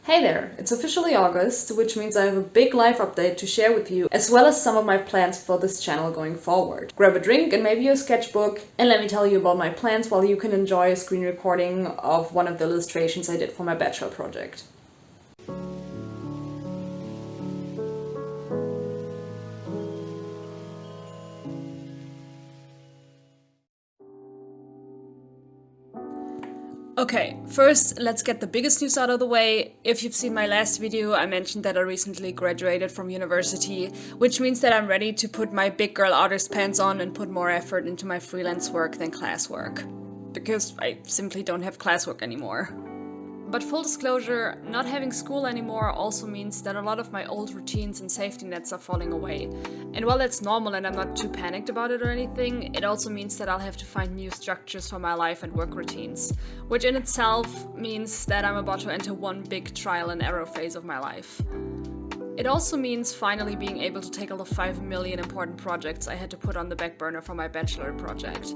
Hey there, it's officially August, which means I have a big life update to share with you, as well as some of my plans for this channel going forward. Grab a drink and maybe a sketchbook, and let me tell you about my plans while you can enjoy a screen recording of one of the illustrations I did for my bachelor project. Okay, first let's get the biggest news out of the way. If you've seen my last video, I mentioned that I recently graduated from university, which means that I'm ready to put my big girl artist pants on and put more effort into my freelance work than classwork. Because I simply don't have classwork anymore. But full disclosure, not having school anymore also means that a lot of my old routines and safety nets are falling away. And while that's normal and I'm not too panicked about it or anything, it also means that I'll have to find new structures for my life and work routines, which in itself means that I'm about to enter one big trial and error phase of my life. It also means finally being able to tackle the 5 million important projects I had to put on the back burner for my bachelor project.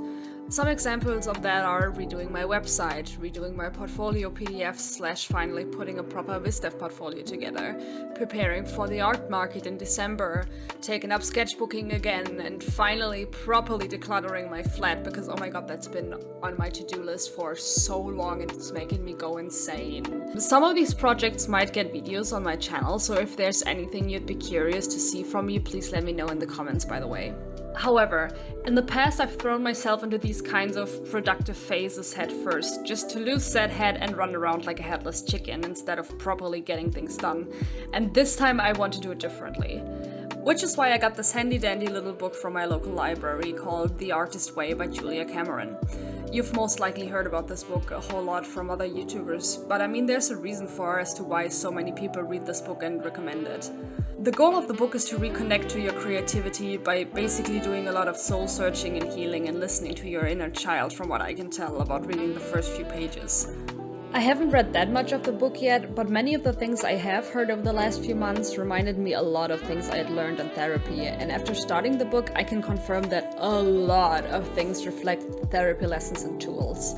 Some examples of that are redoing my website, redoing my portfolio PDFs / finally putting a proper VisDev portfolio together, preparing for the art market in December, taking up sketchbooking again, and finally properly decluttering my flat because oh my god, that's been on my to-do list for so long and it's making me go insane. Some of these projects might get videos on my channel, so if there's anything you'd be curious to see from me, please let me know in the comments, by the way. However, in the past I've thrown myself into these kinds of productive phases head first, just to lose that head and run around like a headless chicken instead of properly getting things done. And this time I want to do it differently. Which is why I got this handy dandy little book from my local library called The Artist Way by Julia Cameron. You've most likely heard about this book a whole lot from other YouTubers, but I mean there's a reason for as to why so many people read this book and recommend it. The goal of the book is to reconnect to your creativity by basically doing a lot of soul searching and healing and listening to your inner child, from what I can tell about reading the first few pages. I haven't read that much of the book yet, but many of the things I have heard over the last few months reminded me a lot of things I had learned in therapy, and after starting the book I can confirm that a lot of things reflect therapy lessons and tools.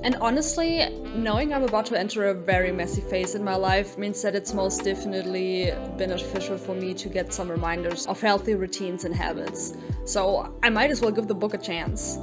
And honestly, knowing I'm about to enter a very messy phase in my life means that it's most definitely beneficial for me to get some reminders of healthy routines and habits. So I might as well give the book a chance.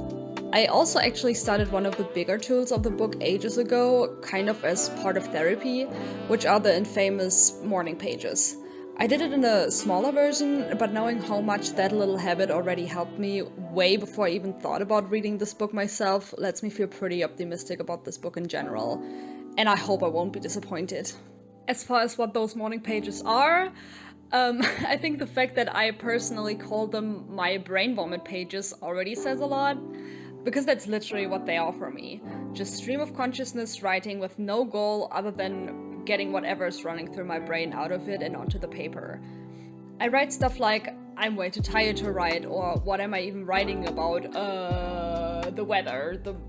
I also actually started one of the bigger tools of the book ages ago, kind of as part of therapy, which are the infamous morning pages. I did it in a smaller version, but knowing how much that little habit already helped me way before I even thought about reading this book myself lets me feel pretty optimistic about this book in general. And I hope I won't be disappointed. As far as what those morning pages are, I think the fact that I personally call them my brain vomit pages already says a lot. Because that's literally what they are for me. Just stream of consciousness writing with no goal other than getting whatever's running through my brain out of it and onto the paper. I write stuff like, I'm way too tired to write, or what am I even writing about? The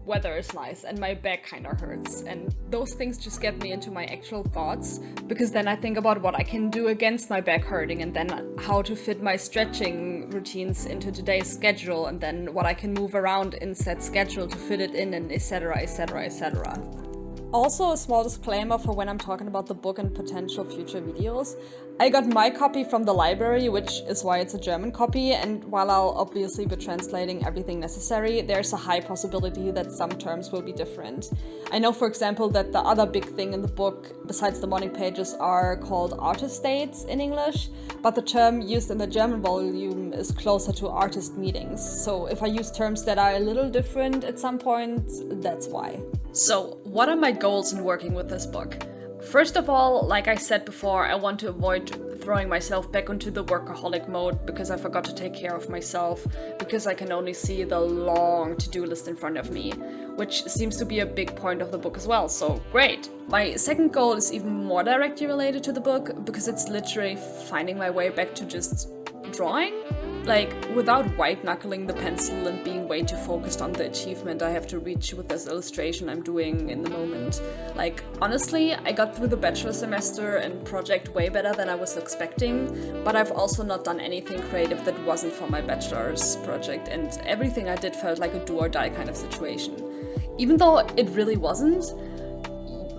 weather is nice and my back kinda hurts. And those things just get me into my actual thoughts, because then I think about what I can do against my back hurting, and then how to fit my stretching routines into today's schedule, and then what I can move around in said schedule to fit it in, and etc, etc, etc. Also, a small disclaimer for when I'm talking about the book and potential future videos. I got my copy from the library, which is why it's a German copy, and while I'll obviously be translating everything necessary, there's a high possibility that some terms will be different. I know, for example, that the other big thing in the book, besides the morning pages, are called artist dates in English, but the term used in the German volume is closer to artist meetings. So if I use terms that are a little different at some point, that's why. So, what are my goals in working with this book? First of all, like I said before, I want to avoid throwing myself back into the workaholic mode because I forgot to take care of myself, because I can only see the long to-do list in front of me, which seems to be a big point of the book as well, so great! My second goal is even more directly related to the book, because it's literally finding my way back to just drawing. Like, without white-knuckling the pencil and being way too focused on the achievement I have to reach with this illustration I'm doing in the moment. Like, honestly, I got through the bachelor semester and project way better than I was expecting, but I've also not done anything creative that wasn't for my bachelor's project, and everything I did felt like a do-or-die kind of situation. Even though it really wasn't,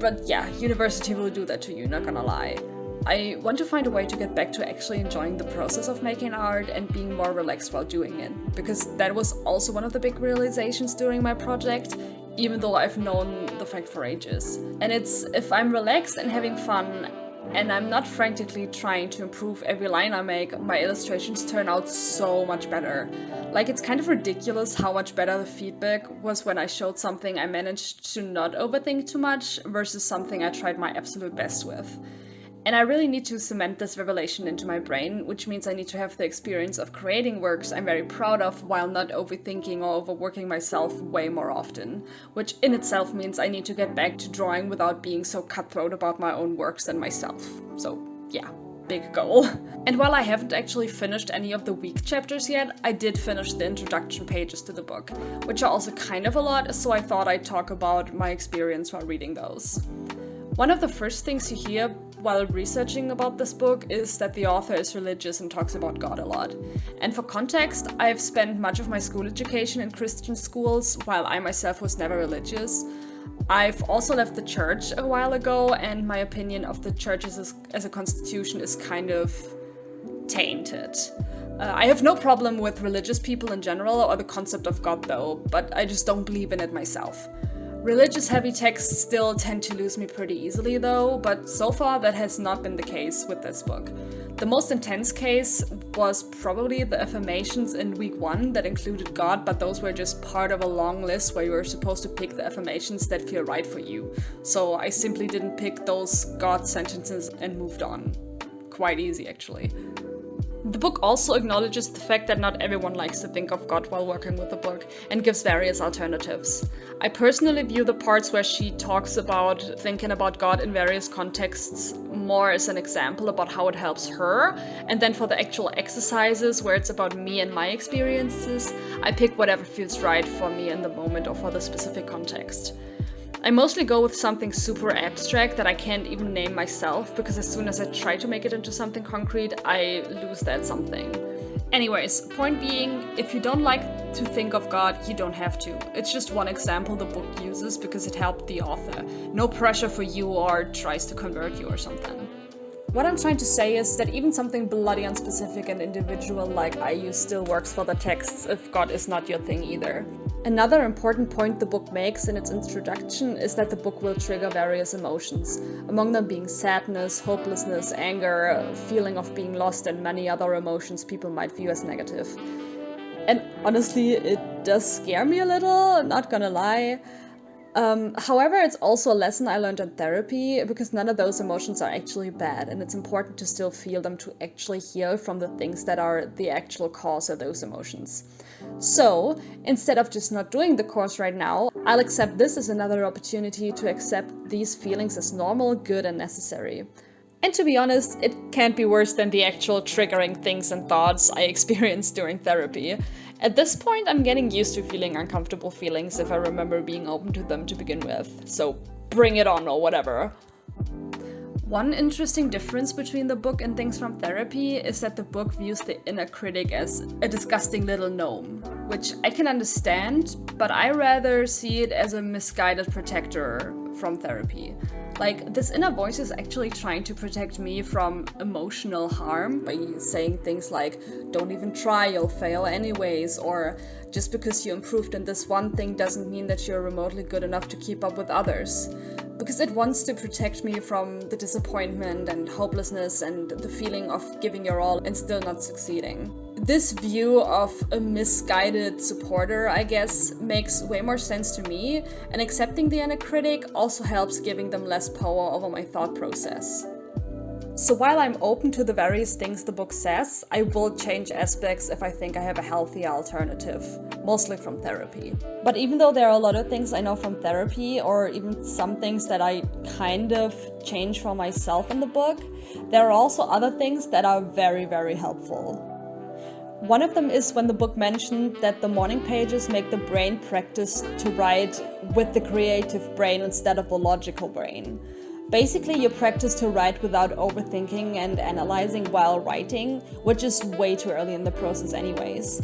But yeah, university will do that to you, not gonna lie. I want to find a way to get back to actually enjoying the process of making art and being more relaxed while doing it, because that was also one of the big realizations during my project, even though I've known the fact for ages. And it's if I'm relaxed and having fun, and I'm not frantically trying to improve every line I make, my illustrations turn out so much better. Like, it's kind of ridiculous how much better the feedback was when I showed something I managed to not overthink too much versus something I tried my absolute best with. And I really need to cement this revelation into my brain, which means I need to have the experience of creating works I'm very proud of while not overthinking or overworking myself way more often. Which in itself means I need to get back to drawing without being so cutthroat about my own works and myself. So yeah, big goal. And while I haven't actually finished any of the week chapters yet, I did finish the introduction pages to the book, which are also kind of a lot, so I thought I'd talk about my experience while reading those. One of the first things you hear while researching about this book is that the author is religious and talks about God a lot. And for context, I've spent much of my school education in Christian schools, while I myself was never religious. I've also left the church a while ago, and my opinion of the church as a constitution is kind of tainted. I have no problem with religious people in general or the concept of God though, but I just don't believe in it myself. Religious heavy texts still tend to lose me pretty easily though, but so far that has not been the case with this book. The most intense case was probably the affirmations in week 1 that included God, but those were just part of a long list where you were supposed to pick the affirmations that feel right for you. So I simply didn't pick those God sentences and moved on. Quite easy actually. The book also acknowledges the fact that not everyone likes to think of God while working with the book, and gives various alternatives. I personally view the parts where she talks about thinking about God in various contexts more as an example about how it helps her, and then for the actual exercises where it's about me and my experiences, I pick whatever feels right for me in the moment or for the specific context. I mostly go with something super abstract that I can't even name myself, because as soon as I try to make it into something concrete, I lose that something. Anyways, point being, if you don't like to think of God, you don't have to. It's just one example the book uses because it helped the author. No pressure for you or tries to convert you or something. What I'm trying to say is that even something bloody unspecific and individual like I use still works for the texts if God is not your thing either. Another important point the book makes in its introduction is that the book will trigger various emotions, among them being sadness, hopelessness, anger, feeling of being lost, and many other emotions people might view as negative. And honestly, it does scare me a little, not gonna lie. However, it's also a lesson I learned in therapy, because none of those emotions are actually bad, and it's important to still feel them to actually heal from the things that are the actual cause of those emotions. So, instead of just not doing the course right now, I'll accept this as another opportunity to accept these feelings as normal, good, and necessary. And to be honest, it can't be worse than the actual triggering things and thoughts I experienced during therapy. At this point, I'm getting used to feeling uncomfortable feelings if I remember being open to them to begin with. So bring it on or whatever. One interesting difference between the book and things from therapy is that the book views the inner critic as a disgusting little gnome, which I can understand, but I rather see it as a misguided protector from therapy. Like, this inner voice is actually trying to protect me from emotional harm by saying things like, don't even try, you'll fail anyways, or just because you improved in this one thing doesn't mean that you're remotely good enough to keep up with others. Because it wants to protect me from the disappointment and hopelessness and the feeling of giving your all and still not succeeding. This view of a misguided supporter, I guess, makes way more sense to me, and accepting the inner critic also helps giving them less power over my thought process. So while I'm open to the various things the book says, I will change aspects if I think I have a healthy alternative, mostly from therapy. But even though there are a lot of things I know from therapy, or even some things that I kind of change for myself in the book, there are also other things that are very, very helpful. One of them is when the book mentioned that the morning pages make the brain practice to write with the creative brain instead of the logical brain. Basically, you practice to write without overthinking and analyzing while writing, which is way too early in the process anyways.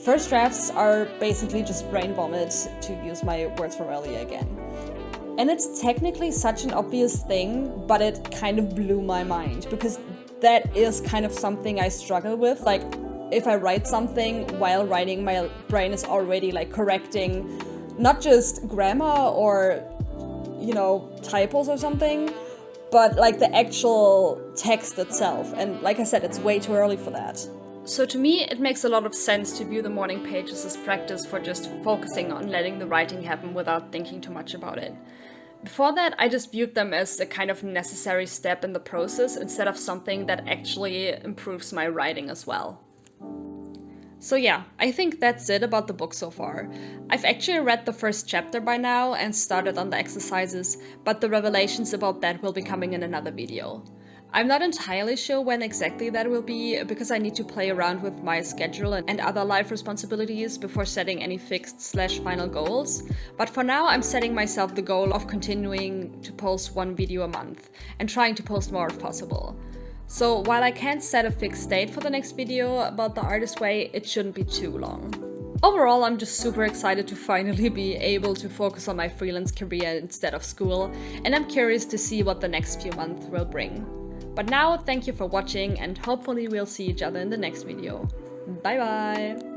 First drafts are basically just brain vomit, to use my words from earlier again. And it's technically such an obvious thing, but it kind of blew my mind because that is kind of something I struggle with. Like, if I write something while writing, my brain is already like correcting not just grammar or, you know, typos or something, but like the actual text itself. And like I said, it's way too early for that. So to me, it makes a lot of sense to view the morning pages as practice for just focusing on letting the writing happen without thinking too much about it. Before that, I just viewed them as a kind of necessary step in the process instead of something that actually improves my writing as well. So yeah, I think that's it about the book so far. I've actually read the first chapter by now and started on the exercises, but the revelations about that will be coming in another video. I'm not entirely sure when exactly that will be because I need to play around with my schedule and other life responsibilities before setting any fixed/final goals. But for now, I'm setting myself the goal of continuing to post one video a month and trying to post more if possible. So while I can't set a fixed date for the next video about the artist way, it shouldn't be too long. Overall, I'm just super excited to finally be able to focus on my freelance career instead of school, and I'm curious to see what the next few months will bring. But now, thank you for watching, and hopefully we'll see each other in the next video. Bye bye!